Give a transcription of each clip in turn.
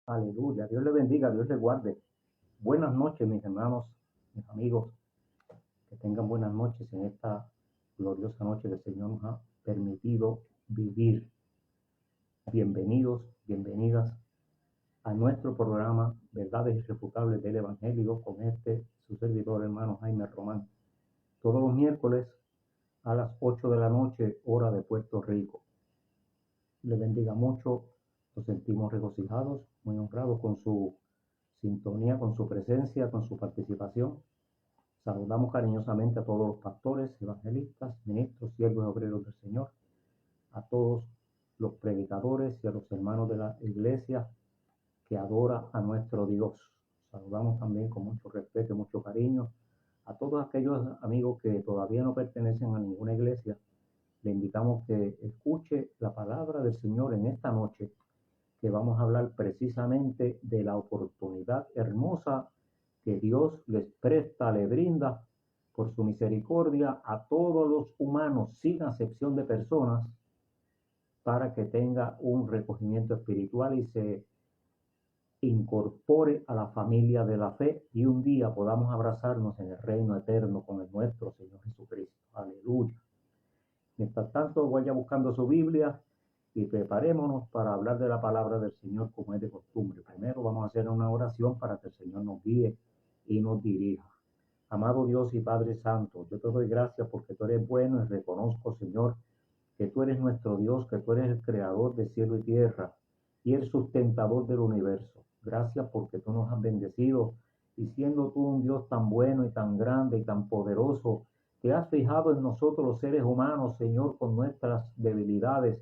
Aleluya. Dios le bendiga, Dios le guarde. Buenas noches, mis hermanos, mis amigos. Que tengan buenas noches en esta gloriosa noche que el Señor nos ha permitido vivir. Bienvenidos, bienvenidas a nuestro programa Verdades Irrefutables del Evangelio con su servidor hermano Jaime Román. Todos los miércoles a las 8 de la noche, hora de Puerto Rico. Le bendiga mucho. Nos sentimos regocijados, muy honrados con su sintonía, con su presencia, con su participación. Saludamos cariñosamente a todos los pastores, evangelistas, ministros, siervos y obreros del Señor, a todos los predicadores y a los hermanos de la iglesia que adora a nuestro Dios. Saludamos también con mucho respeto y mucho cariño a todos aquellos amigos que todavía no pertenecen a ninguna iglesia. Le invitamos que escuche la palabra del Señor en esta noche, que vamos a hablar precisamente de la oportunidad hermosa que Dios les presta, le brinda por su misericordia a todos los humanos, sin acepción de personas, para que tenga un recogimiento espiritual y se incorpore a la familia de la fe y un día podamos abrazarnos en el reino eterno con el nuestro Señor Jesucristo. Aleluya. Mientras tanto, vaya buscando su Biblia y preparémonos para hablar de la palabra del Señor como es de costumbre. Primero vamos a hacer una oración para que el Señor nos guíe y nos dirija. Amado Dios y Padre Santo, yo te doy gracias porque tú eres bueno y reconozco, Señor, que tú eres nuestro Dios, que tú eres el creador de cielo y tierra y el sustentador del universo. Gracias porque tú nos has bendecido y siendo tú un Dios tan bueno y tan grande y tan poderoso, te has fijado en nosotros los seres humanos, Señor, con nuestras debilidades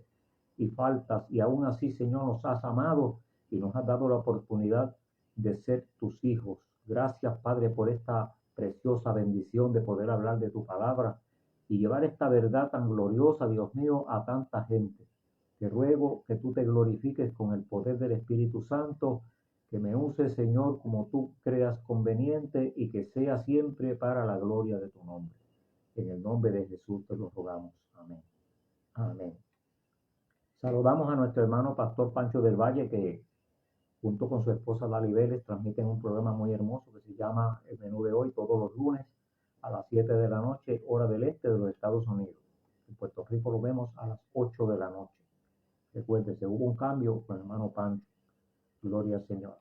y faltas, y aún así, Señor, nos has amado y nos has dado la oportunidad de ser tus hijos. Gracias, Padre, por esta preciosa bendición de poder hablar de tu palabra y llevar esta verdad tan gloriosa, Dios mío, a tanta gente. Te ruego que tú te glorifiques con el poder del Espíritu Santo, que me uses, Señor, como tú creas conveniente y que sea siempre para la gloria de tu nombre. En el nombre de Jesús te lo rogamos. Amén. Amén. Saludamos a nuestro hermano Pastor Pancho del Valle, que junto con su esposa Lali Vélez transmiten un programa muy hermoso que se llama El Menú de Hoy, todos los lunes a las 7 de la noche, hora del este de los Estados Unidos. En Puerto Rico lo vemos a las 8 de la noche. Recuérdese, hubo un cambio con el hermano Pancho. Gloria al Señor.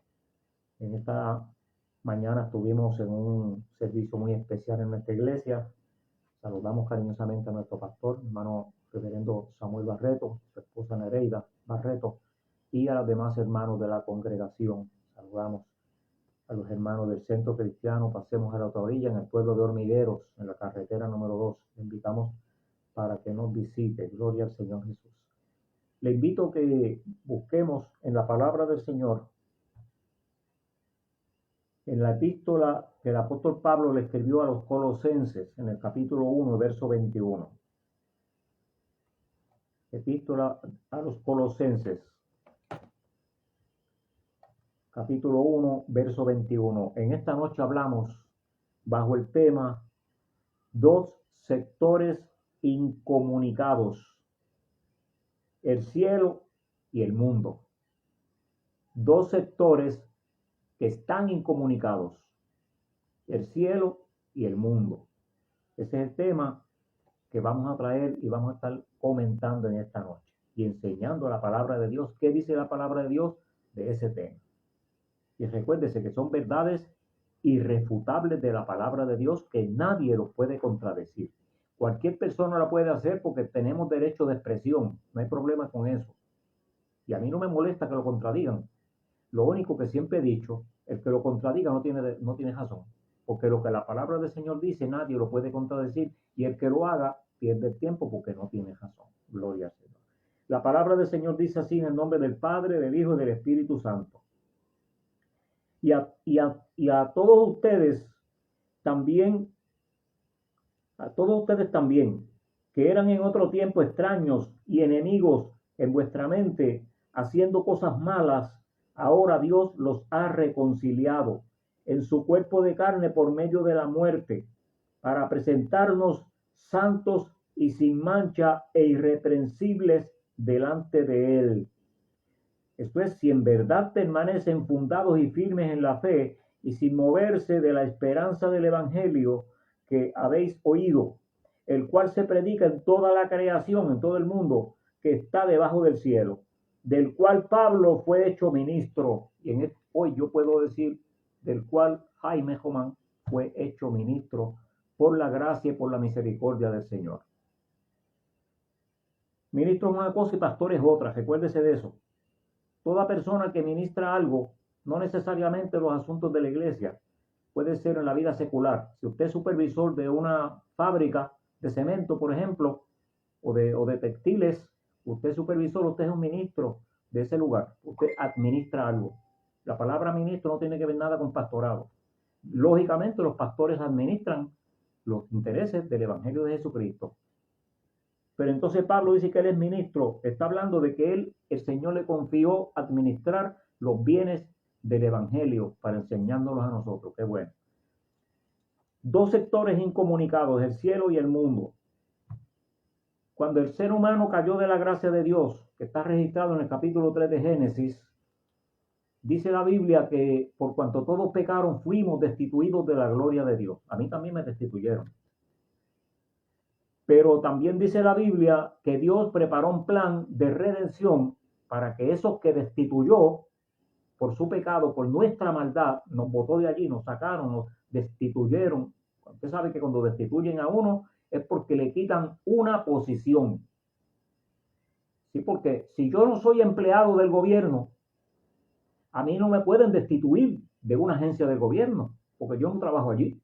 En esta mañana estuvimos en un servicio muy especial en nuestra iglesia. Saludamos cariñosamente a nuestro pastor, hermano reverendo Samuel Barreto, su esposa Nereida Barreto, y a los demás hermanos de la congregación. Saludamos a los hermanos del Centro Cristiano Pasemos a la Otra Orilla, en el pueblo de Hormigueros, en la carretera número 2. Le invitamos para que nos visite. Gloria al Señor Jesús. Le invito a que busquemos en la palabra del Señor, en la epístola que el apóstol Pablo le escribió a los Colosenses, en el capítulo 1, verso 21. Epístola a los Colosenses, capítulo 1, verso 21. En esta noche hablamos bajo el tema dos sectores incomunicados, el cielo y el mundo. Dos sectores que están incomunicados, el cielo y el mundo. Ese es el tema que vamos a traer y vamos a estar comentando en esta noche y enseñando la palabra de Dios. ¿Qué dice la palabra de Dios de ese tema? Y recuérdese que son verdades irrefutables de la palabra de Dios que nadie los puede contradecir. Cualquier persona la puede hacer porque tenemos derecho de expresión, no hay problema con eso. Y a mí no me molesta que lo contradigan. Lo único que siempre he dicho, el que lo contradiga no tiene razón, porque lo que la palabra del Señor dice nadie lo puede contradecir y el que lo haga pierde el tiempo porque no tiene razón. Gloria al Señor. La palabra del Señor dice así en el nombre del Padre, del Hijo y del Espíritu Santo. Y a todos ustedes también, que eran en otro tiempo extraños y enemigos en vuestra mente, haciendo cosas malas, ahora Dios los ha reconciliado en su cuerpo de carne por medio de la muerte, para presentarnos santos y sin mancha e irreprensibles delante de Él. Esto es, si en verdad permanecen fundados y firmes en la fe y sin moverse de la esperanza del Evangelio que habéis oído, el cual se predica en toda la creación, en todo el mundo que está debajo del cielo, del cual Pablo fue hecho ministro, y hoy yo puedo decir, del cual Jaime Jomán fue hecho ministro por la gracia y por la misericordia del Señor. Ministro es una cosa y pastor es otra, recuérdese de eso. Toda persona que ministra algo, no necesariamente los asuntos de la iglesia, puede ser en la vida secular. Si usted es supervisor de una fábrica de cemento, por ejemplo, o de textiles, usted es supervisor, usted es un ministro de ese lugar, usted administra algo. La palabra ministro no tiene que ver nada con pastorado. Lógicamente los pastores administran los intereses del Evangelio de Jesucristo. Pero entonces Pablo dice que él es ministro, está hablando de que el Señor le confió administrar los bienes del Evangelio para enseñándolos a nosotros. Qué bueno. Dos sectores incomunicados, el cielo y el mundo. Cuando el ser humano cayó de la gracia de Dios, que está registrado en el capítulo 3 de Génesis, dice la Biblia que por cuanto todos pecaron, fuimos destituidos de la gloria de Dios. A mí también me destituyeron. Pero también dice la Biblia que Dios preparó un plan de redención para que esos que destituyó por su pecado, por nuestra maldad, nos botó de allí, nos sacaron, nos destituyeron. Usted sabe que cuando destituyen a uno es porque le quitan una posición. Sí, porque si yo no soy empleado del gobierno, a mí no me pueden destituir de una agencia del gobierno, porque yo no trabajo allí.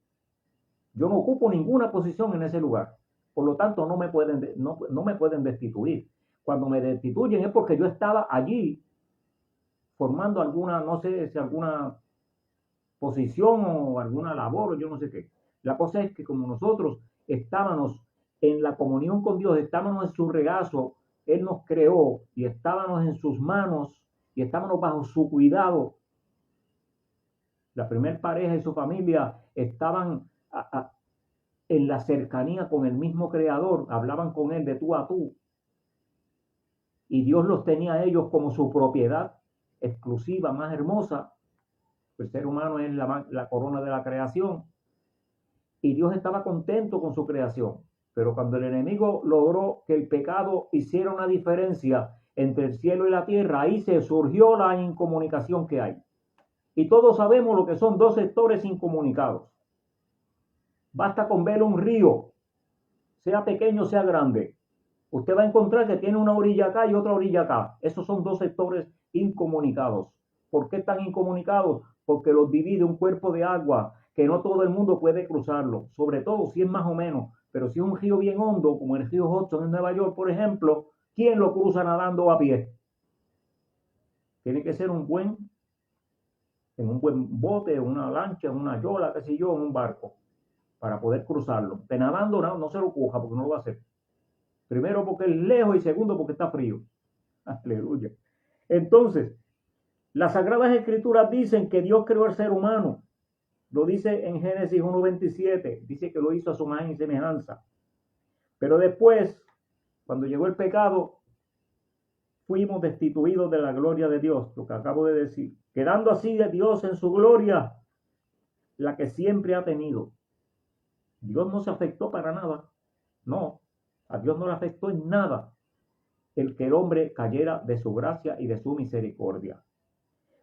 Yo no ocupo ninguna posición en ese lugar. Por lo tanto, no me pueden destituir. Cuando me destituyen es porque yo estaba allí formando alguna, no sé si alguna posición o alguna labor o yo no sé qué. La cosa es que como nosotros estábamos en la comunión con Dios, estábamos en su regazo, Él nos creó y estábamos en sus manos y estábamos bajo su cuidado. La primer pareja y su familia estaban en la cercanía con el mismo Creador, hablaban con Él de tú a tú. Y Dios los tenía a ellos como su propiedad exclusiva, más hermosa. El ser humano es la corona de la creación. Y Dios estaba contento con su creación. Pero cuando el enemigo logró que el pecado hiciera una diferencia entre el cielo y la tierra, ahí se surgió la incomunicación que hay. Y todos sabemos lo que son dos sectores incomunicados. Basta con ver un río, sea pequeño, sea grande. Usted va a encontrar que tiene una orilla acá y otra orilla acá. Esos son dos sectores incomunicados. ¿Por qué están incomunicados? Porque los divide un cuerpo de agua que no todo el mundo puede cruzarlo, sobre todo si es más o menos. Pero si es un río bien hondo, como el río Hudson en Nueva York, por ejemplo, ¿quién lo cruza nadando o a pie? Tiene que ser en un buen bote, una lancha, una yola, qué sé yo, en un barco, para poder cruzarlo. De nadando no se lo coja porque no lo va a hacer. Primero porque es lejos y segundo porque está frío. Aleluya. Entonces, las Sagradas Escrituras dicen que Dios creó al ser humano. Lo dice en Génesis 1:27. Dice que lo hizo a su imagen y semejanza. Pero después, cuando llegó el pecado, fuimos destituidos de la gloria de Dios, lo que acabo de decir. Quedando así de Dios en su gloria, la que siempre ha tenido. Dios no se afectó para nada. No, a Dios no le afectó en nada el que el hombre cayera de su gracia y de su misericordia.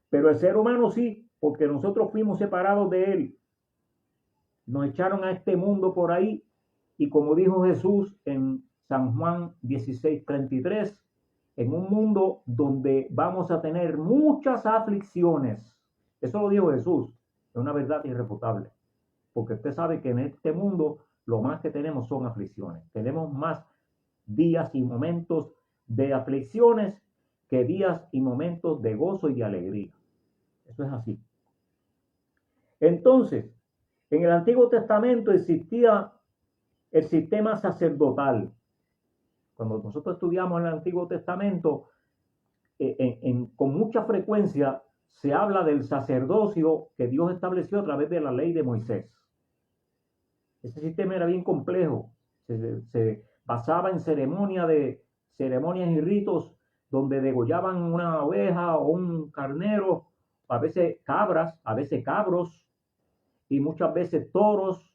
Pero el ser humano sí, porque nosotros fuimos separados de él. Nos echaron a este mundo por ahí y como dijo Jesús en San Juan 16:33, en un mundo donde vamos a tener muchas aflicciones. Eso lo dijo Jesús, es una verdad irrefutable. Porque usted sabe que en este mundo lo más que tenemos son aflicciones. Tenemos más días y momentos de aflicciones que días y momentos de gozo y de alegría. Eso es así. Entonces, en el Antiguo Testamento existía el sistema sacerdotal. Cuando nosotros estudiamos el Antiguo Testamento, con mucha frecuencia se habla del sacerdocio que Dios estableció a través de la ley de Moisés. Ese sistema era bien complejo. Se basaba en ceremonias y ritos donde degollaban una oveja o un carnero, a veces cabras, a veces cabros, y muchas veces toros,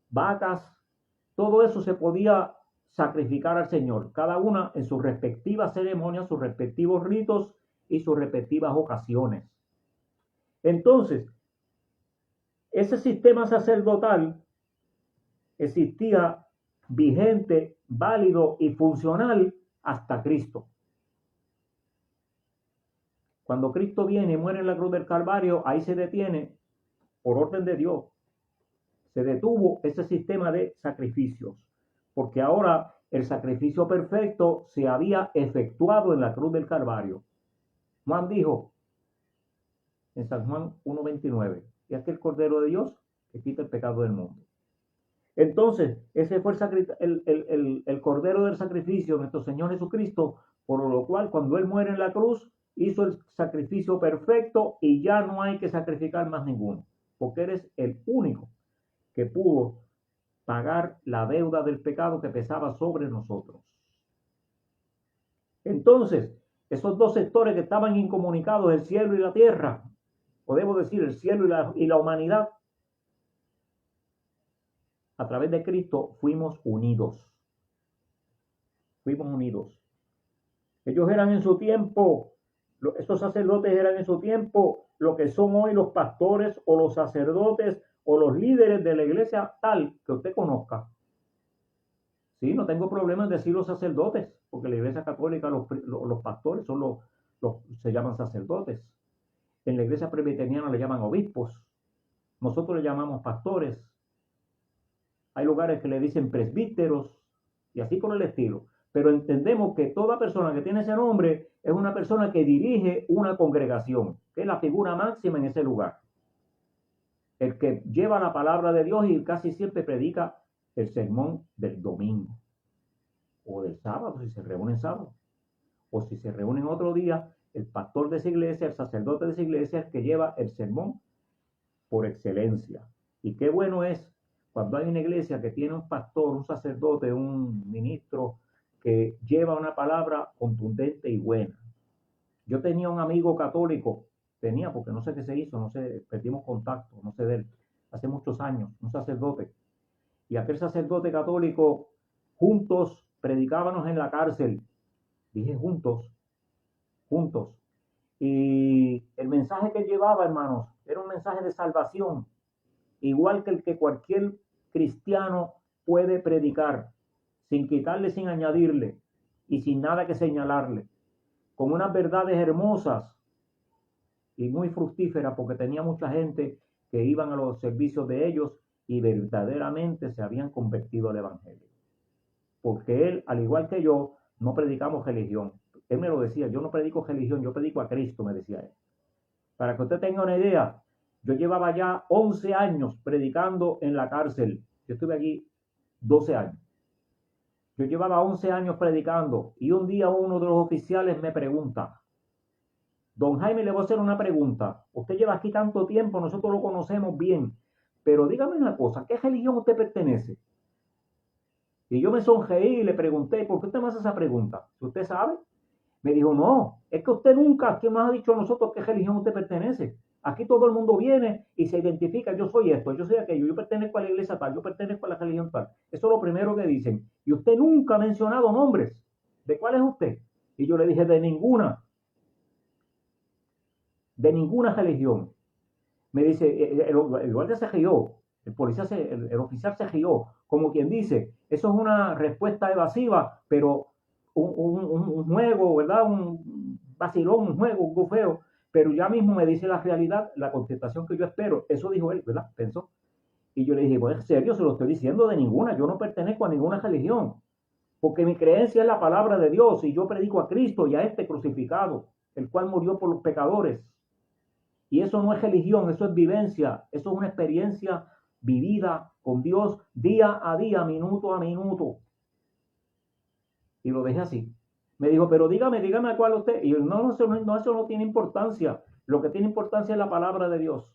vacas, todo eso se podía sacrificar al Señor, cada una en sus respectivas ceremonias, sus respectivos ritos y sus respectivas ocasiones. Entonces, ese sistema sacerdotal existía vigente, válido y funcional hasta Cristo. Cuando Cristo viene y muere en la cruz del Calvario, ahí se detiene, por orden de Dios, se detuvo ese sistema de sacrificios, porque ahora el sacrificio perfecto se había efectuado en la cruz del Calvario. Juan dijo en San Juan 1:29, y es que el Cordero de Dios que quita el pecado del mundo. Entonces, ese fue el Cordero del sacrificio, nuestro Señor Jesucristo, por lo cual cuando Él muere en la cruz, hizo el sacrificio perfecto y ya no hay que sacrificar más ninguno, porque eres el único que pudo pagar la deuda del pecado que pesaba sobre nosotros. Entonces, esos dos sectores que estaban incomunicados, el cielo y la tierra, podemos decir el cielo y la humanidad, a través de Cristo fuimos unidos. Fuimos unidos. Ellos eran en su tiempo, estos sacerdotes eran en su tiempo lo que son hoy los pastores o los sacerdotes o los líderes de la iglesia tal que usted conozca. Sí, no tengo problema en decir los sacerdotes, porque la iglesia católica los pastores se llaman sacerdotes. En la iglesia presbiteriana le llaman obispos. Nosotros le llamamos pastores. Hay lugares que le dicen presbíteros y así por el estilo. Pero entendemos que toda persona que tiene ese nombre es una persona que dirige una congregación, que es la figura máxima en ese lugar. El que lleva la palabra de Dios y casi siempre predica el sermón del domingo o del sábado, si se reúnen sábado, o si se reúnen otro día, el pastor de esa iglesia, el sacerdote de esa iglesia es el que lleva el sermón por excelencia. Y qué bueno es cuando hay una iglesia que tiene un pastor, un sacerdote, un ministro que lleva una palabra contundente y buena. Yo tenía un amigo católico, porque no sé qué se hizo, no sé, perdimos contacto, no sé de él, hace muchos años, un sacerdote. Y aquel sacerdote católico, juntos predicábamos en la cárcel, dije juntos. Y el mensaje que llevaba, hermanos, era un mensaje de salvación, igual que el que cualquier cristiano puede predicar, sin quitarle, sin añadirle y sin nada que señalarle, con unas verdades hermosas y muy fructíferas, porque tenía mucha gente que iban a los servicios de ellos y verdaderamente se habían convertido al evangelio. Porque él, al igual que yo, no predicamos religión. Él me lo decía, yo no predico religión, yo predico a Cristo, me decía él. Para que usted tenga una idea, yo llevaba ya 11 años predicando en la cárcel. Yo estuve aquí 12 años. Yo llevaba 11 años predicando y un día uno de los oficiales me pregunta, don Jaime, le voy a hacer una pregunta. Usted lleva aquí tanto tiempo, nosotros lo conocemos bien, pero dígame una cosa, ¿qué religión usted pertenece? Y yo me sonreí y le pregunté, ¿por qué usted me hace esa pregunta? ¿Usted sabe? Me dijo, no, es que usted nunca, ¿quién más ha dicho a nosotros qué religión usted pertenece? Aquí todo el mundo viene y se identifica, yo soy esto, yo soy aquello, yo pertenezco a la iglesia tal, yo pertenezco a la religión tal. Eso es lo primero que dicen. Y usted nunca ha mencionado nombres. ¿De cuál es usted? Y yo le dije, de ninguna religión. Me dice, el guardia se rió, el policía, el oficial se rió, como quien dice, eso es una respuesta evasiva, pero un juego, ¿verdad? Un vacilón, un juego, un bufeo, pero ya mismo me dice la realidad, la contestación que yo espero. Eso dijo él, ¿verdad? Pensó. Y yo le dije, pues en serio, se lo estoy diciendo, de ninguna, yo no pertenezco a ninguna religión, porque mi creencia es la palabra de Dios y yo predico a Cristo y a este crucificado, el cual murió por los pecadores. Y eso no es religión, eso es vivencia, eso es una experiencia vivida con Dios día a día, minuto a minuto. Y lo dejé así. Me dijo, pero dígame a cuál usted. Y yo, no, eso no tiene importancia. Lo que tiene importancia es la palabra de Dios.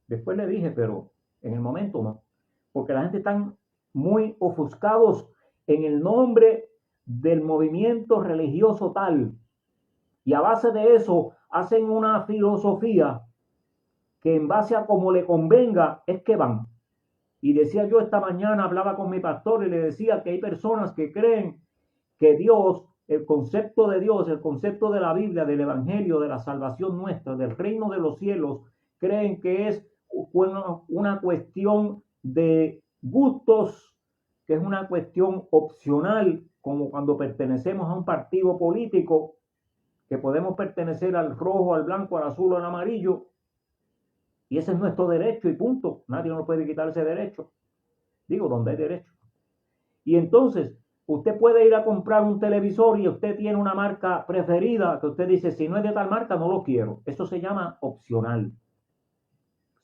Después le dije, pero en el momento no. Porque la gente está muy ofuscados en el nombre del movimiento religioso tal, y a base de eso hacen una filosofía que en base a como le convenga es que van. Y decía yo esta mañana, hablaba con mi pastor y le decía que hay personas que creen que Dios, el concepto de Dios, el concepto de la Biblia, del Evangelio, de la salvación nuestra, del reino de los cielos, creen que es una cuestión de gustos, que es una cuestión opcional, como cuando pertenecemos a un partido político, que podemos pertenecer al rojo, al blanco, al azul o al amarillo, y ese es nuestro derecho y punto. Nadie nos puede quitar ese derecho. Digo, donde hay derecho. Y entonces, usted puede ir a comprar un televisor y usted tiene una marca preferida que usted dice, si no es de tal marca, no lo quiero. Eso se llama opcional.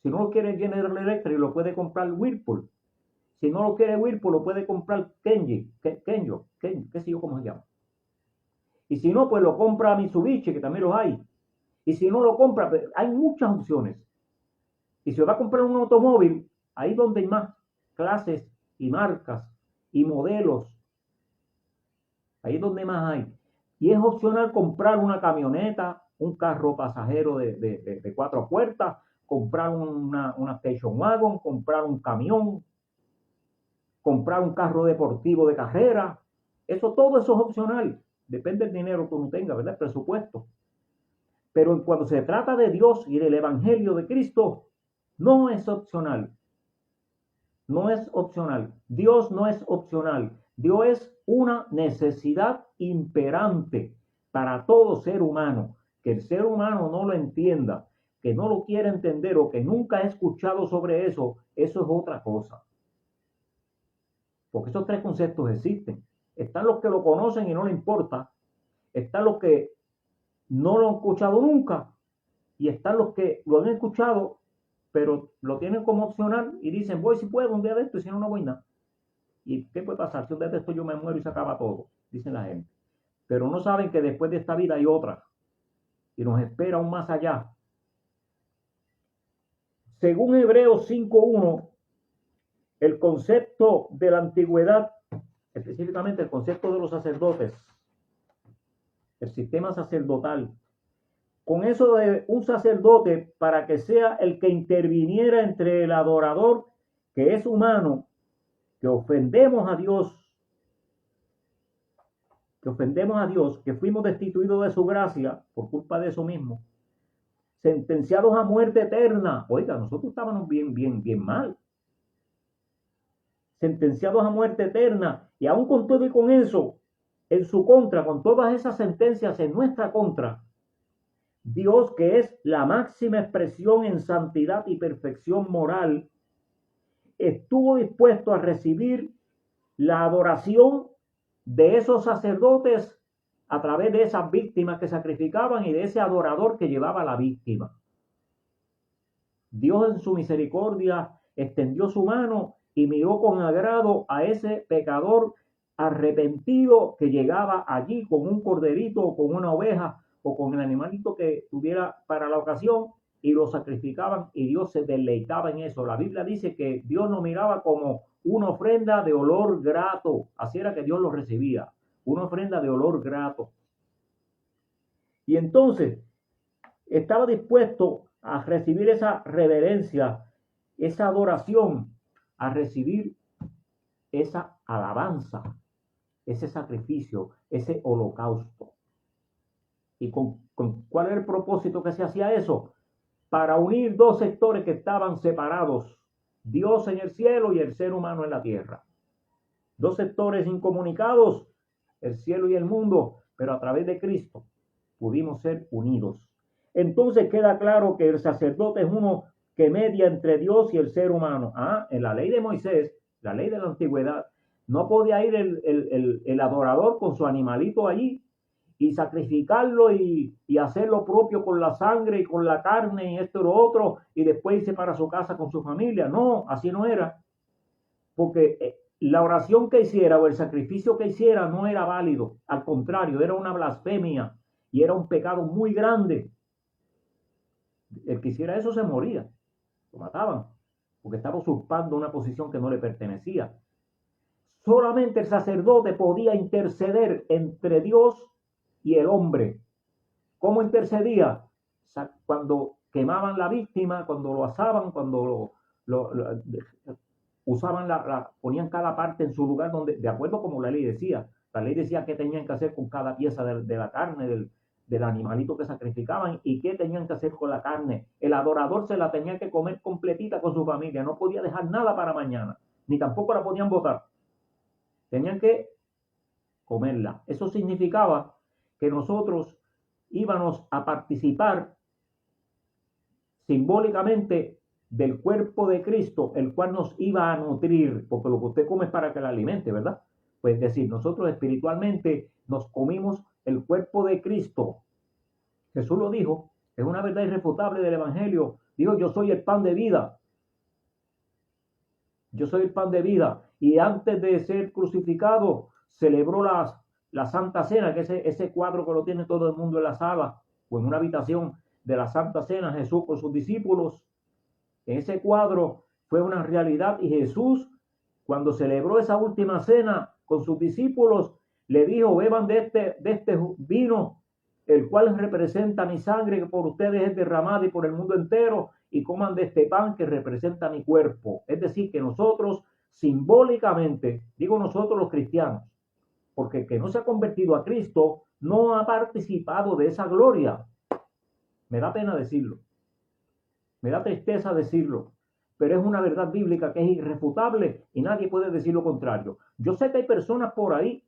Si no lo quiere General Electric, lo puede comprar Whirlpool. Si no lo quiere Whirlpool, lo puede comprar Kenjo, qué sé yo cómo se llama. Y si no, pues lo compra Mitsubishi, que también los hay. Y si no lo compra, pues hay muchas opciones. Y si va a comprar un automóvil, ahí donde hay más clases y marcas y modelos, ahí es donde más hay. Y es opcional comprar una camioneta, un carro pasajero de 4 puertas, comprar una station wagon, comprar un camión, comprar un carro deportivo de carrera. Todo eso es opcional. Depende del dinero que uno tenga, ¿verdad? El presupuesto. Pero cuando se trata de Dios y del Evangelio de Cristo, no es opcional. No es opcional. Dios no es opcional. Dios es una necesidad imperante para todo ser humano. Que el ser humano no lo entienda, que no lo quiera entender o que nunca ha escuchado sobre eso, eso es otra cosa. Porque esos 3 conceptos existen. Están los que lo conocen y no le importa. Están los que no lo han escuchado nunca. Y están los que lo han escuchado, pero lo tienen como opcional y dicen, voy si puedo un día de esto y si no, no voy nada. ¿Y qué puede pasar? Si un día de esto yo me muero y se acaba todo, dicen la gente. Pero no saben que después de esta vida hay otra y nos espera aún más allá. Según Hebreos 5.1, el concepto de la antigüedad, específicamente el concepto de los sacerdotes, el sistema sacerdotal, con eso de un sacerdote para que sea el que interviniera entre el adorador, que es humano, que ofendemos a Dios, que fuimos destituidos de su gracia por culpa de eso mismo, sentenciados a muerte eterna. Oiga, nosotros estábamos bien mal. Sentenciados a muerte eterna, y aún con todo y con eso, en su contra, con todas esas sentencias en nuestra contra, Dios, que es la máxima expresión en santidad y perfección moral, estuvo dispuesto a recibir la adoración de esos sacerdotes a través de esas víctimas que sacrificaban y de ese adorador que llevaba a la víctima. Dios en su misericordia extendió su mano y miró con agrado a ese pecador arrepentido que llegaba allí con un corderito o con una oveja o con el animalito que tuviera para la ocasión y lo sacrificaban y Dios se deleitaba en eso. La Biblia dice que Dios lo miraba como una ofrenda de olor grato. Así era que Dios lo recibía, una ofrenda de olor grato. Y entonces estaba dispuesto a recibir esa reverencia, esa adoración, a recibir esa alabanza, ese sacrificio, ese holocausto. ¿Y con cuál era el propósito que se hacía eso? Para unir 2 sectores que estaban separados, Dios en el cielo y el ser humano en la tierra. 2 sectores incomunicados, el cielo y el mundo, pero a través de Cristo pudimos ser unidos. Entonces queda claro que el sacerdote es uno que media entre Dios y el ser humano. En la ley de Moisés, la ley de la antigüedad, no podía ir el adorador con su animalito allí y sacrificarlo y hacer lo propio con la sangre y con la carne y esto y lo otro y después irse para su casa con su familia. No, así no era. Porque la oración que hiciera o el sacrificio que hiciera no era válido. Al contrario, era una blasfemia y era un pecado muy grande. El que hiciera eso se moría, lo mataban, porque estaba usurpando una posición que no le pertenecía. solamente el sacerdote podía interceder entre Dios y el hombre. ¿Cómo intercedía? Cuando quemaban la víctima, cuando lo asaban, cuando usaban ponían cada parte en su lugar, donde, de acuerdo como la ley decía. La ley decía qué tenían que hacer con cada pieza de la carne del animalito que sacrificaban y qué tenían que hacer con la carne. El adorador se la tenía que comer completita con su familia, no podía dejar nada para mañana, ni tampoco la podían botar. Tenían que comerla. Eso significaba que nosotros íbamos a participar simbólicamente del cuerpo de Cristo, el cual nos iba a nutrir, porque lo que usted come es para que la alimente, ¿verdad? Pues es decir, nosotros espiritualmente nos comimos el cuerpo de Cristo. Jesús lo dijo, es una verdad irrefutable del Evangelio. Dijo, yo soy el pan de vida. Yo soy el pan de vida. Y antes de ser crucificado, celebró la Santa Cena, que ese cuadro que lo tiene todo el mundo en la sala o en una habitación de la Santa Cena, Jesús con sus discípulos. Ese cuadro fue una realidad y Jesús, cuando celebró esa última cena con sus discípulos, le dijo, beban de este vino, el cual representa mi sangre que por ustedes es derramada y por el mundo entero, y coman de este pan que representa mi cuerpo. Es decir, que nosotros simbólicamente, digo nosotros los cristianos, porque el que no se ha convertido a Cristo no ha participado de esa gloria. Me da pena decirlo. Me da tristeza decirlo, pero es una verdad bíblica que es irrefutable y nadie puede decir lo contrario. Yo sé que hay personas por ahí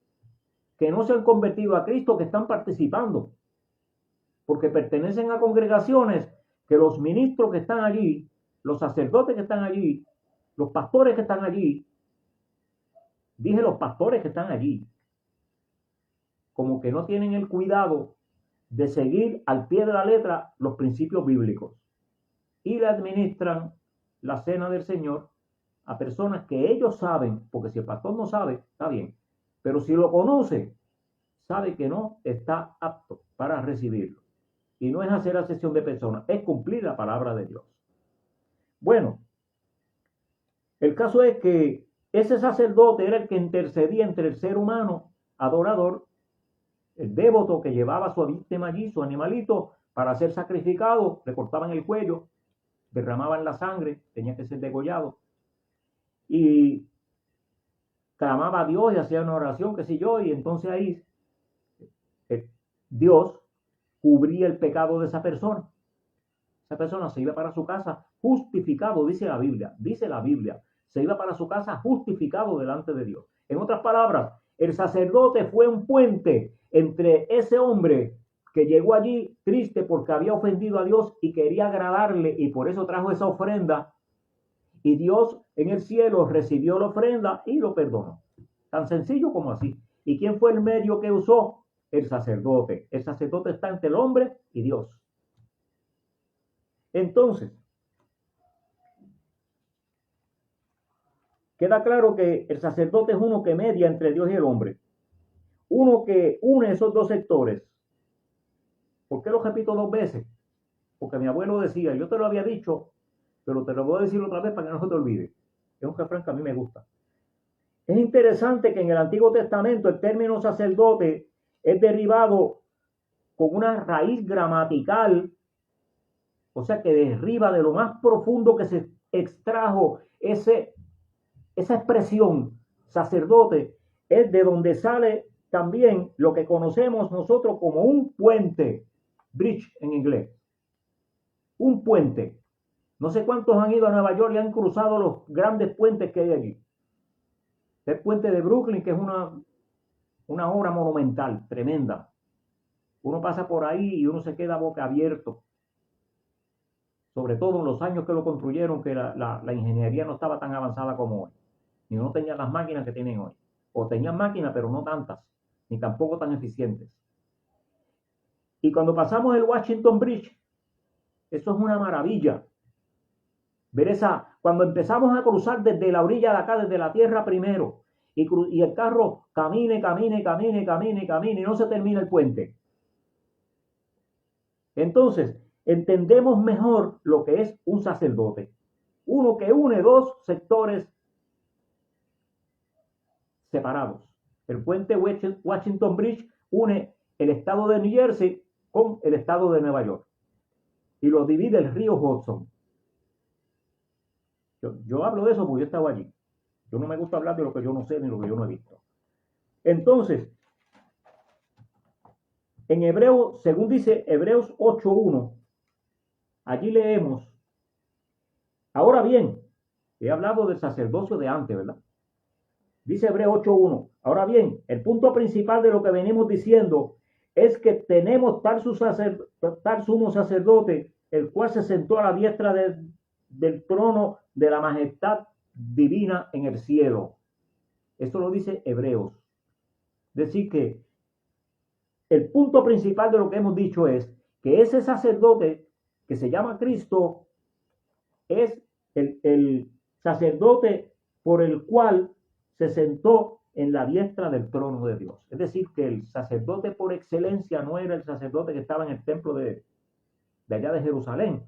que no se han convertido a Cristo, que están participando, porque pertenecen a congregaciones que los ministros que están allí, los sacerdotes que están allí, los pastores que están allí, dije los pastores que están allí, como que no tienen el cuidado de seguir al pie de la letra los principios bíblicos. Y le administran la cena del Señor a personas que ellos saben, porque si el pastor no sabe, está bien, pero si lo conoce, sabe que no está apto para recibirlo. Y no es hacer acepción de personas, es cumplir la palabra de Dios. Bueno, el caso es que ese sacerdote era el que intercedía entre el ser humano, adorador, el devoto que llevaba su víctima allí, su animalito, para ser sacrificado, le cortaban el cuello, derramaban la sangre, tenía que ser degollado, y clamaba a Dios y hacía una oración, qué sé yo, y entonces ahí Dios cubría el pecado de esa persona. Esa persona se iba para su casa justificado, dice la Biblia, se iba para su casa justificado delante de Dios. En otras palabras, el sacerdote fue un puente entre ese hombre que llegó allí triste porque había ofendido a Dios y quería agradarle y por eso trajo esa ofrenda, y Dios en el cielo recibió la ofrenda y lo perdonó. Tan sencillo como así. ¿Y quién fue el medio que usó? El sacerdote. El sacerdote está entre el hombre y Dios. Entonces, queda claro que el sacerdote es uno que media entre Dios y el hombre. Uno que une esos dos sectores. ¿Por qué lo repito dos veces? Porque mi abuelo decía, yo te lo había dicho, pero te lo voy a decir otra vez para que no se te olvide. Es un refrán que a mí me gusta. Es interesante que en el Antiguo Testamento el término sacerdote es derivado con una raíz gramatical, o sea que derriba de lo más profundo que se extrajo esa expresión sacerdote, es de donde sale también lo que conocemos nosotros como un puente, bridge en inglés, un puente. No sé cuántos han ido a Nueva York y han cruzado los grandes puentes que hay allí. El puente de Brooklyn, que es una obra monumental, tremenda. Uno pasa por ahí y uno se queda boca abierto. Sobre todo en los años que lo construyeron, que la ingeniería no estaba tan avanzada como hoy. Ni no tenían las máquinas que tienen hoy. O tenían máquinas, pero no tantas, ni tampoco tan eficientes. Y cuando pasamos el Washington Bridge, eso es una maravilla. Ver cuando empezamos a cruzar desde la orilla de acá, desde la tierra primero, y el carro camine, y no se termina el puente. Entonces, entendemos mejor lo que es un sacerdote. Uno que une dos sectores separados. El puente Washington Bridge une el estado de New Jersey con el estado de Nueva York y lo divide el río Hudson. Yo hablo de eso porque yo estaba allí. Yo no me gusta hablar de lo que yo no sé ni lo que yo no he visto. Entonces, en Hebreo, según dice Hebreos 8:1, allí leemos: ahora bien, he hablado del sacerdocio de antes, ¿verdad? Dice Hebreos 8:1, ahora bien, el punto principal de lo que venimos diciendo es que tenemos tal sumo sacerdote, el cual se sentó a la diestra del trono de la majestad divina en el cielo. Esto lo dice Hebreos. Es decir, que el punto principal de lo que hemos dicho es que ese sacerdote que se llama Cristo es el sacerdote por el cual se sentó en la diestra del trono de Dios. Es decir, que el sacerdote por excelencia no era el sacerdote que estaba en el templo de allá de Jerusalén,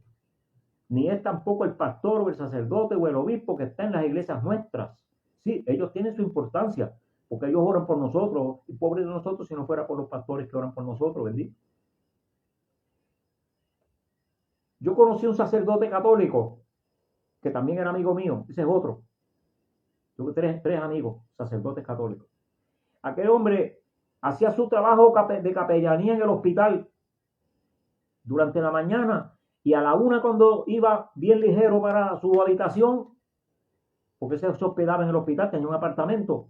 ni es tampoco el pastor o el sacerdote o el obispo que está en las iglesias nuestras. Sí, ellos tienen su importancia, porque ellos oran por nosotros, y pobres de nosotros si no fuera por los pastores que oran por nosotros, bendito. Yo conocí un sacerdote católico que también era amigo mío, ese es otro. Tuve tres amigos, sacerdotes católicos. Aquel hombre hacía su trabajo de capellanía en el hospital durante la mañana y a la 1 cuando iba bien ligero para su habitación, porque se hospedaba en el hospital, tenía un apartamento.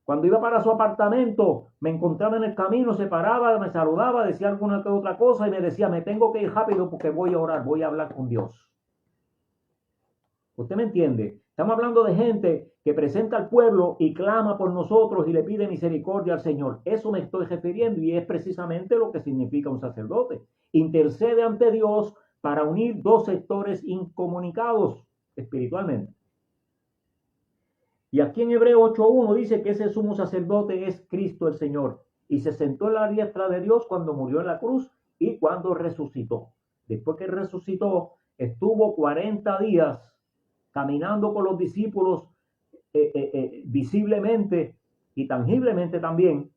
Cuando iba para su apartamento, me encontraba en el camino, se paraba, me saludaba, decía alguna que otra cosa y me decía: me tengo que ir rápido porque voy a orar, voy a hablar con Dios. ¿Usted me entiende? Estamos hablando de gente que presenta al pueblo y clama por nosotros y le pide misericordia al Señor. Eso me estoy refiriendo y es precisamente lo que significa un sacerdote. Intercede ante Dios para unir dos sectores incomunicados espiritualmente. Y aquí en Hebreo 8:1 dice que ese sumo sacerdote es Cristo el Señor y se sentó en la diestra de Dios cuando murió en la cruz y cuando resucitó. Después que resucitó, estuvo 40 días caminando con los discípulos visiblemente y tangiblemente también,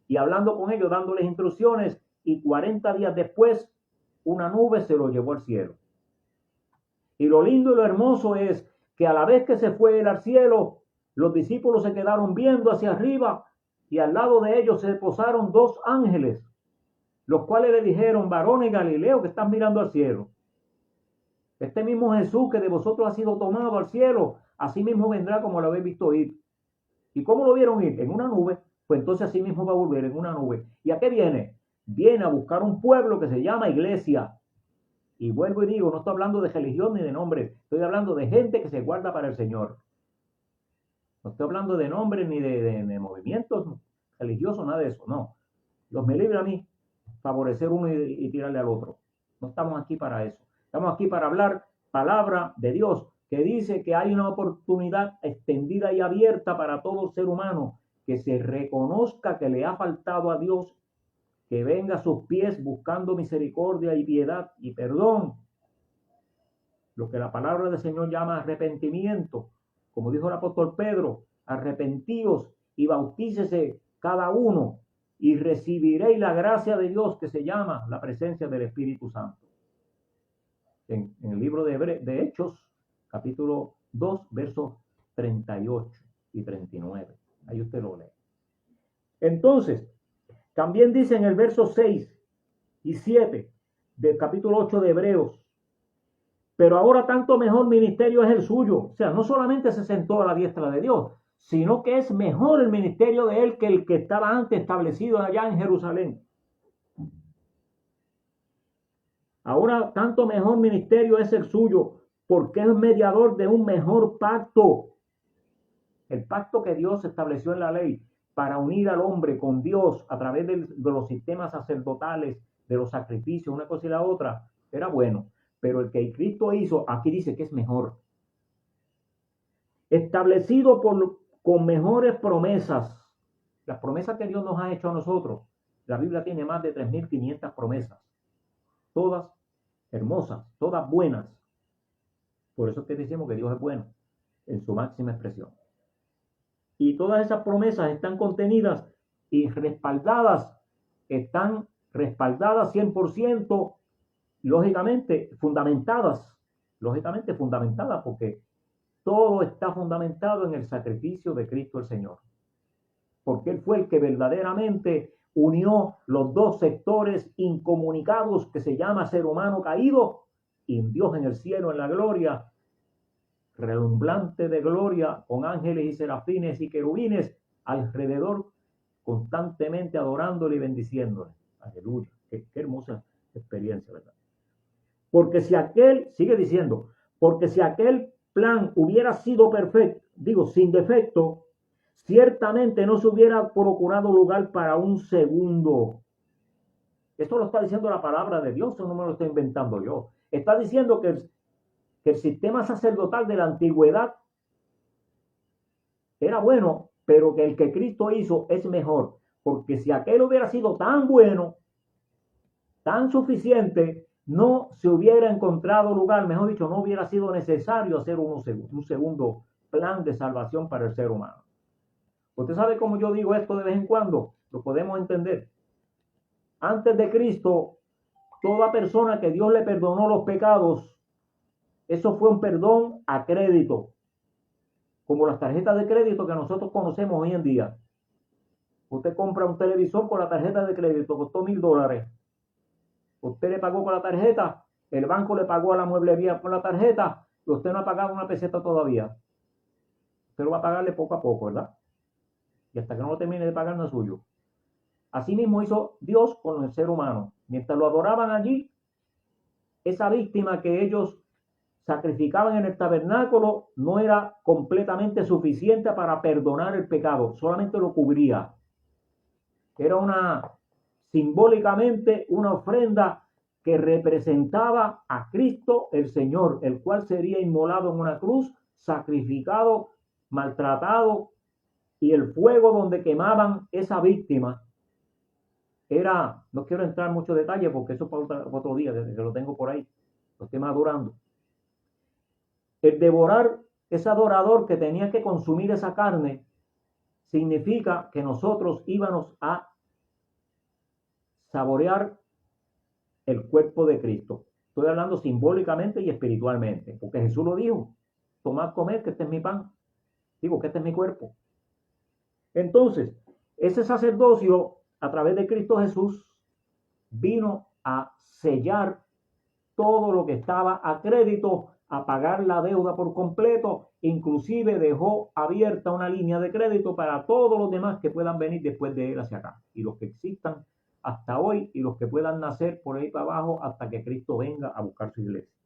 y hablando con ellos, dándoles instrucciones, y 40 días después una nube se lo llevó al cielo. Y lo lindo y lo hermoso es que a la vez que se fue él al cielo, los discípulos se quedaron viendo hacia arriba y al lado de ellos se posaron dos ángeles, los cuales le dijeron: varones Galileo que están mirando al cielo, este mismo Jesús que de vosotros ha sido tomado al cielo, así mismo vendrá como lo habéis visto ir. ¿Y cómo lo vieron ir? En una nube. Pues entonces así mismo va a volver en una nube. ¿Y a qué viene? Viene a buscar un pueblo que se llama iglesia. Y vuelvo y digo, no estoy hablando de religión ni de nombre, estoy hablando de gente que se guarda para el Señor. No estoy hablando de nombres ni de movimientos religiosos, nada de eso, no. Dios me libre a mí favorecer uno y tirarle al otro. No estamos aquí para eso. Estamos aquí para hablar palabra de Dios, que dice que hay una oportunidad extendida y abierta para todo ser humano que se reconozca que le ha faltado a Dios, que venga a sus pies buscando misericordia y piedad y perdón. Lo que la palabra del Señor llama arrepentimiento. Como dijo el apóstol Pedro: arrepentíos y bautícese cada uno y recibiréis la gracia de Dios, que se llama la presencia del Espíritu Santo. En el libro de Hechos, capítulo 2, versos 38 y 39. Ahí usted lo lee. Entonces, también dice en el verso 6 y 7 del capítulo 8 de Hebreos: pero ahora tanto mejor ministerio es el suyo. O sea, no solamente se sentó a la diestra de Dios, sino que es mejor el ministerio de él que el que estaba antes establecido allá en Jerusalén. Ahora tanto mejor ministerio es el suyo, porque es mediador de un mejor pacto. El pacto que Dios estableció en la ley para unir al hombre con Dios a través de los sistemas sacerdotales, de los sacrificios, una cosa y la otra, era bueno. Pero el que Cristo hizo, aquí dice que es mejor. Establecido con mejores promesas. Las promesas que Dios nos ha hecho a nosotros. La Biblia tiene más de 3.500 promesas. Todas hermosas, todas buenas. Por eso es que decimos que Dios es bueno en su máxima expresión. Y todas esas promesas están contenidas y están respaldadas 100%, lógicamente fundamentadas, porque todo está fundamentado en el sacrificio de Cristo el Señor. Porque Él fue el que verdaderamente unió los dos sectores incomunicados que se llama ser humano caído y Dios en el cielo, en la gloria, relumbrante de gloria, con ángeles y serafines y querubines alrededor, constantemente adorándole y bendiciéndole. Aleluya. Qué hermosa experiencia, ¿verdad? Porque si aquel, sigue diciendo, porque si aquel plan hubiera sido perfecto, digo, sin defecto, ciertamente no se hubiera procurado lugar para un segundo. Esto lo está diciendo la palabra de Dios, no me lo estoy inventando yo. Está diciendo que el sistema sacerdotal de la antigüedad era bueno, pero que el que Cristo hizo es mejor. Porque si aquel hubiera sido tan bueno, tan suficiente, no se hubiera encontrado lugar, mejor dicho, no hubiera sido necesario hacer un segundo plan de salvación para el ser humano. Usted sabe cómo yo digo esto de vez en cuando, lo podemos entender. Antes de Cristo, toda persona que Dios le perdonó los pecados, eso fue un perdón a crédito, como las tarjetas de crédito que nosotros conocemos hoy en día. Usted compra un televisor con la tarjeta de crédito, costó $1,000. Usted le pagó con la tarjeta, el banco le pagó a la mueblería con la tarjeta, y usted no ha pagado una peseta todavía. Usted lo va a pagarle poco a poco, ¿verdad? Y hasta que no lo termine de pagar no es suyo. Así mismo hizo Dios con el ser humano. Mientras lo adoraban allí, esa víctima que ellos sacrificaban en el tabernáculo no era completamente suficiente para perdonar el pecado, solamente lo cubría. Era simbólicamente una ofrenda que representaba a Cristo el Señor, el cual sería inmolado en una cruz, sacrificado, maltratado, y el fuego donde quemaban esa víctima era, no quiero entrar en muchos detalles porque eso es para otro día, que lo tengo por ahí, lo estoy madurando. El devorar ese adorador que tenía que consumir esa carne significa que nosotros íbamos a saborear el cuerpo de Cristo. Estoy hablando simbólicamente y espiritualmente, porque Jesús lo dijo: tomad, comed, que este es mi pan. Digo, que este es mi cuerpo. Entonces, ese sacerdocio a través de Cristo Jesús vino a sellar todo lo que estaba a crédito, a pagar la deuda por completo, inclusive dejó abierta una línea de crédito para todos los demás que puedan venir después de él hacia acá, y los que existan hasta hoy y los que puedan nacer por ahí para abajo hasta que Cristo venga a buscar su iglesia.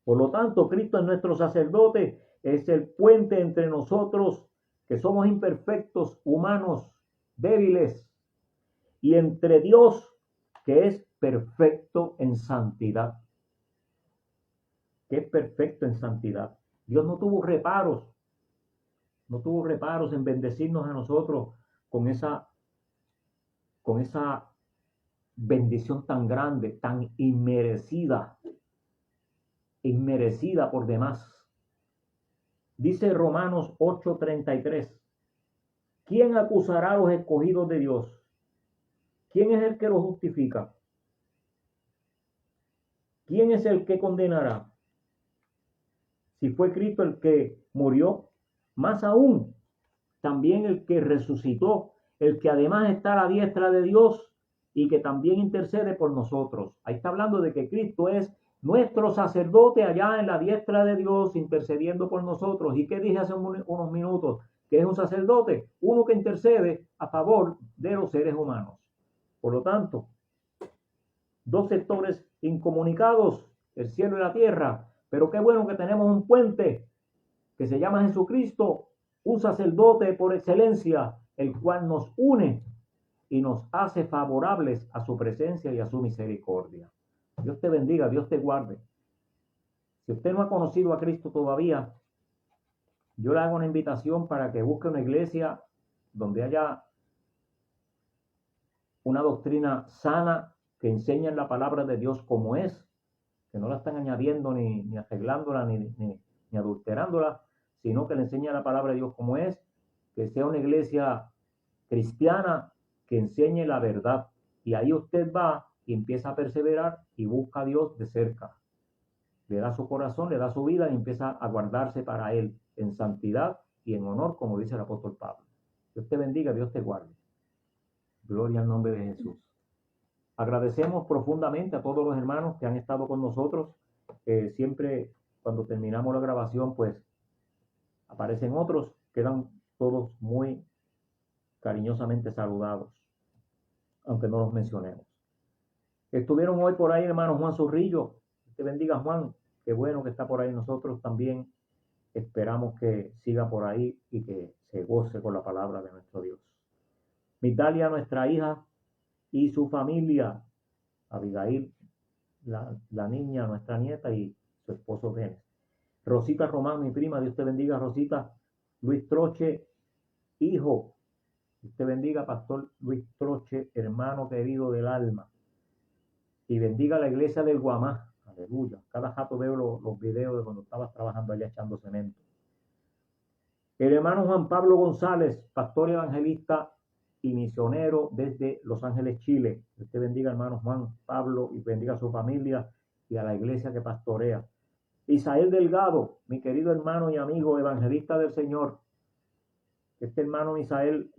Por lo tanto, Cristo es nuestro sacerdote, es el puente entre nosotros que somos imperfectos, humanos, débiles, y entre Dios, que es perfecto en santidad. Que es perfecto en santidad. Dios no tuvo reparos en bendecirnos a nosotros con esa bendición tan grande, tan inmerecida por demás. Dice Romanos 8:33, ¿quién acusará a los escogidos de Dios? ¿Quién es el que los justifica? ¿Quién es el que condenará? Si fue Cristo el que murió, más aún, también el que resucitó, el que además está a la diestra de Dios y que también intercede por nosotros. Ahí está hablando de que Cristo es nuestro sacerdote allá en la diestra de Dios, intercediendo por nosotros. ¿Y qué dije hace unos minutos? Que es un sacerdote, uno que intercede a favor de los seres humanos. Por lo tanto, dos sectores incomunicados, el cielo y la tierra, pero qué bueno que tenemos un puente que se llama Jesucristo, un sacerdote por excelencia, el cual nos une y nos hace favorables a su presencia y a su misericordia. Dios te bendiga, Dios te guarde. Si usted no ha conocido a Cristo todavía, yo le hago una invitación para que busque una iglesia donde haya una doctrina sana, que enseñen la palabra de Dios como es, que no la están añadiendo ni arreglándola ni adulterándola, sino que le enseña la palabra de Dios como es, que sea una iglesia cristiana que enseñe la verdad. Y ahí usted va y empieza a perseverar y busca a Dios de cerca. Le da su corazón, le da su vida y empieza a guardarse para Él en santidad y en honor, como dice el apóstol Pablo. Dios te bendiga, Dios te guarde. Gloria al nombre de Jesús. Agradecemos profundamente a todos los hermanos que han estado con nosotros. Siempre cuando terminamos la grabación, pues aparecen otros, quedan todos muy cariñosamente saludados, aunque no los mencionemos. Estuvieron hoy por ahí hermano Juan Zorrillo. Te bendiga, Juan. Qué bueno que está por ahí. Nosotros también esperamos que siga por ahí y que se goce con la palabra de nuestro Dios. Mitalia, nuestra hija, y su familia, Abigail, la niña, nuestra nieta, y su esposo Denis. Rosita Román, mi prima, Dios te bendiga, Rosita. Luis Troche, hijo, Dios te bendiga, Pastor Luis Troche, hermano querido del alma. Y bendiga la iglesia del Guamá. Aleluya. Cada rato veo los videos de cuando estabas trabajando allá echando cemento. El hermano Juan Pablo González, pastor evangelista y misionero desde Los Ángeles, Chile. Dios te bendiga, hermano Juan Pablo, y bendiga a su familia y a la iglesia que pastorea. Isael Delgado, mi querido hermano y amigo evangelista del Señor. Este hermano Isael,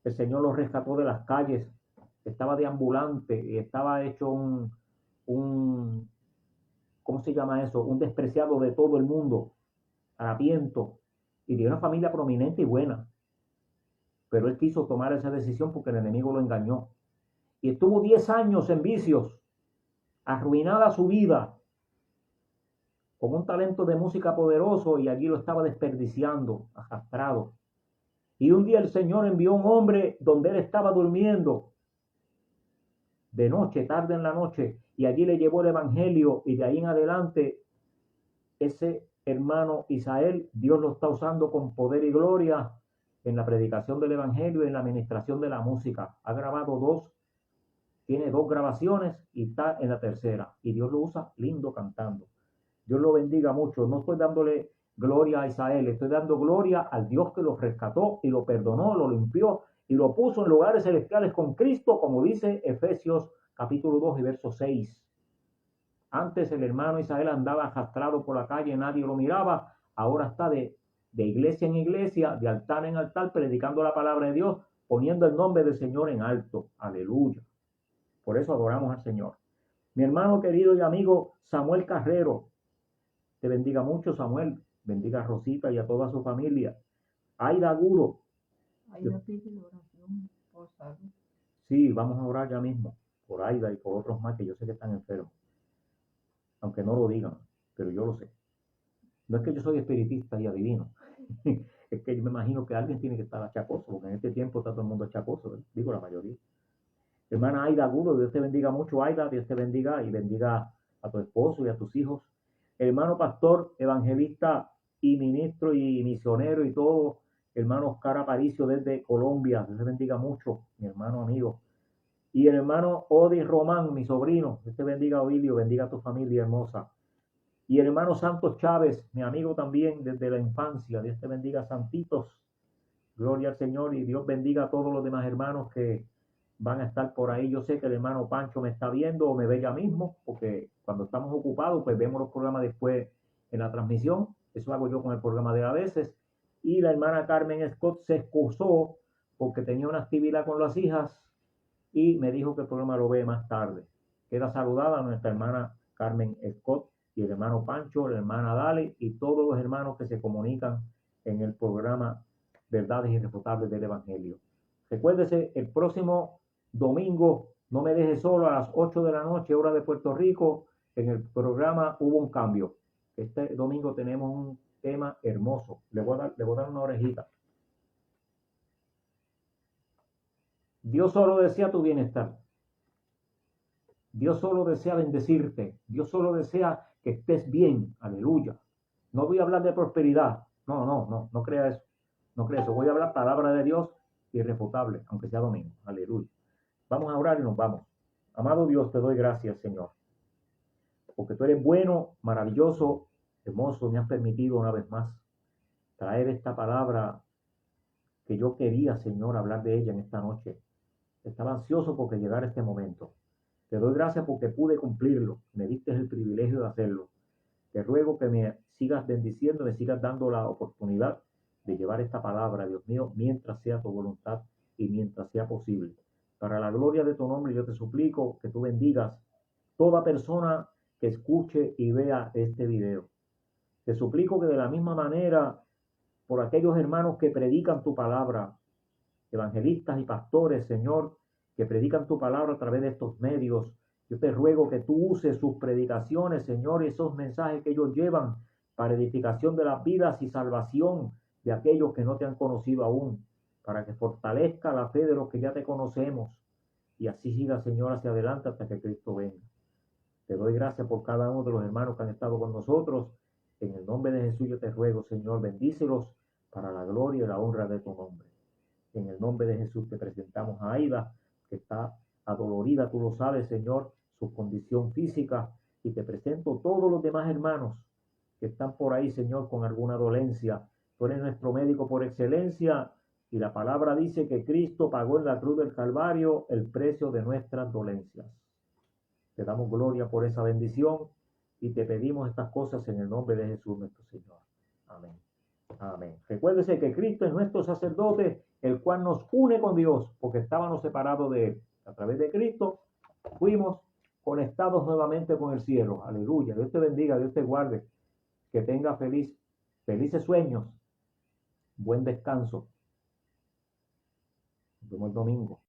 el Señor lo rescató de las calles. Estaba de ambulante y estaba hecho un ¿cómo se llama eso? Un despreciado de todo el mundo, harapiento, y de una familia prominente y buena. Pero él quiso tomar esa decisión porque el enemigo lo engañó. Y estuvo 10 años en vicios, arruinada su vida, con un talento de música poderoso, y allí lo estaba desperdiciando, arrastrado. Y un día el Señor envió un hombre donde él estaba durmiendo, de noche, tarde en la noche, y allí le llevó el evangelio, y de ahí en adelante ese hermano Isael, Dios lo está usando con poder y gloria en la predicación del evangelio y en la administración de la música. Ha grabado tiene 2 grabaciones y está en la tercera, y Dios lo usa lindo cantando. Dios lo bendiga mucho. No estoy dándole gloria a Isael, estoy dando gloria al Dios que lo rescató y lo perdonó, lo limpió y lo puso en lugares celestiales con Cristo, como dice Efesios capítulo 2 y verso 6. Antes el hermano Isael andaba arrastrado por la calle, nadie lo miraba. Ahora está de iglesia en iglesia, de altar en altar, predicando la palabra de Dios, poniendo el nombre del Señor en alto. Aleluya. Por eso adoramos al Señor. Mi hermano querido y amigo Samuel Carrero, te bendiga mucho, Samuel. Bendiga a Rosita y a toda su familia. Aida Agudo. Aida pide oración por salud. Sí, vamos a orar ya mismo por Aida y por otros más que yo sé que están enfermos. Aunque no lo digan, pero yo lo sé. No es que yo soy espiritista y adivino. Es que yo me imagino que alguien tiene que estar achacoso, porque en este tiempo está todo el mundo achacoso, ¿eh? Digo la mayoría. Hermana Aida Agudo, Dios te bendiga mucho, Aida, Dios te bendiga y bendiga a tu esposo y a tus hijos. Hermano pastor, evangelista y ministro y misionero y todo, hermano Oscar Aparicio desde Colombia, Dios te bendiga mucho, mi hermano amigo. Y el hermano Odi Román, mi sobrino, Dios te bendiga, Ovilio, bendiga a tu familia hermosa. Y el hermano Santos Chávez, mi amigo también desde la infancia, Dios te bendiga, santitos. Gloria al Señor y Dios bendiga a todos los demás hermanos que van a estar por ahí. Yo sé que el hermano Pancho me está viendo o me ve ya mismo, porque cuando estamos ocupados, pues vemos los programas después en la transmisión. Eso hago yo con el programa de a veces. Y la hermana Carmen Scott se excusó porque tenía una actividad con las hijas y me dijo que el programa lo ve más tarde. Queda saludada a nuestra hermana Carmen Scott y el hermano Pancho, la hermana Dale y todos los hermanos que se comunican en el programa Verdades Irrefutables del Evangelio. Recuérdese, el próximo domingo, no me deje solo, a las 8 de la noche, hora de Puerto Rico, en el programa hubo un cambio. Este domingo tenemos un tema hermoso. Le voy a dar una orejita. Dios solo desea tu bienestar. Dios solo desea bendecirte. Dios solo desea que estés bien. Aleluya. No voy a hablar de prosperidad. No crea eso. No crea eso. Voy a hablar palabra de Dios irrefutable, aunque sea domingo. Aleluya. Vamos a orar y nos vamos. Amado Dios, te doy gracias, Señor, porque tú eres bueno, maravilloso, hermoso. Me has permitido una vez más traer esta palabra que yo quería, Señor, hablar de ella en esta noche. Estaba ansioso porque llegara este momento. Te doy gracias porque pude cumplirlo. Me diste el privilegio de hacerlo. Te ruego que me sigas bendiciendo, me sigas dando la oportunidad de llevar esta palabra, Dios mío, mientras sea tu voluntad y mientras sea posible. Para la gloria de tu nombre, yo te suplico que tú bendigas toda persona que escuche y vea este video. Te suplico que de la misma manera, por aquellos hermanos que predican tu palabra, evangelistas y pastores, Señor, que predican tu palabra a través de estos medios, yo te ruego que tú uses sus predicaciones, Señor, y esos mensajes que ellos llevan para edificación de las vidas y salvación de aquellos que no te han conocido aún, para que fortalezca la fe de los que ya te conocemos y así siga, Señor, hacia adelante hasta que Cristo venga. Te doy gracias por cada uno de los hermanos que han estado con nosotros. En el nombre de Jesús yo te ruego, Señor, bendícelos para la gloria y la honra de tu nombre. En el nombre de Jesús te presentamos a Aida, que está adolorida, tú lo sabes, Señor, su condición física, y te presento todos los demás hermanos que están por ahí, Señor, con alguna dolencia. Tú eres nuestro médico por excelencia, y la palabra dice que Cristo pagó en la cruz del Calvario el precio de nuestras dolencias. Te damos gloria por esa bendición y te pedimos estas cosas en el nombre de Jesús nuestro Señor. Amén. Amén. Recuérdese que Cristo es nuestro sacerdote, el cual nos une con Dios, porque estábamos separados de Él. A través de Cristo fuimos conectados nuevamente con el cielo. Aleluya. Dios te bendiga, Dios te guarde. Que tenga felices sueños. Buen descanso. Nos vemos el domingo.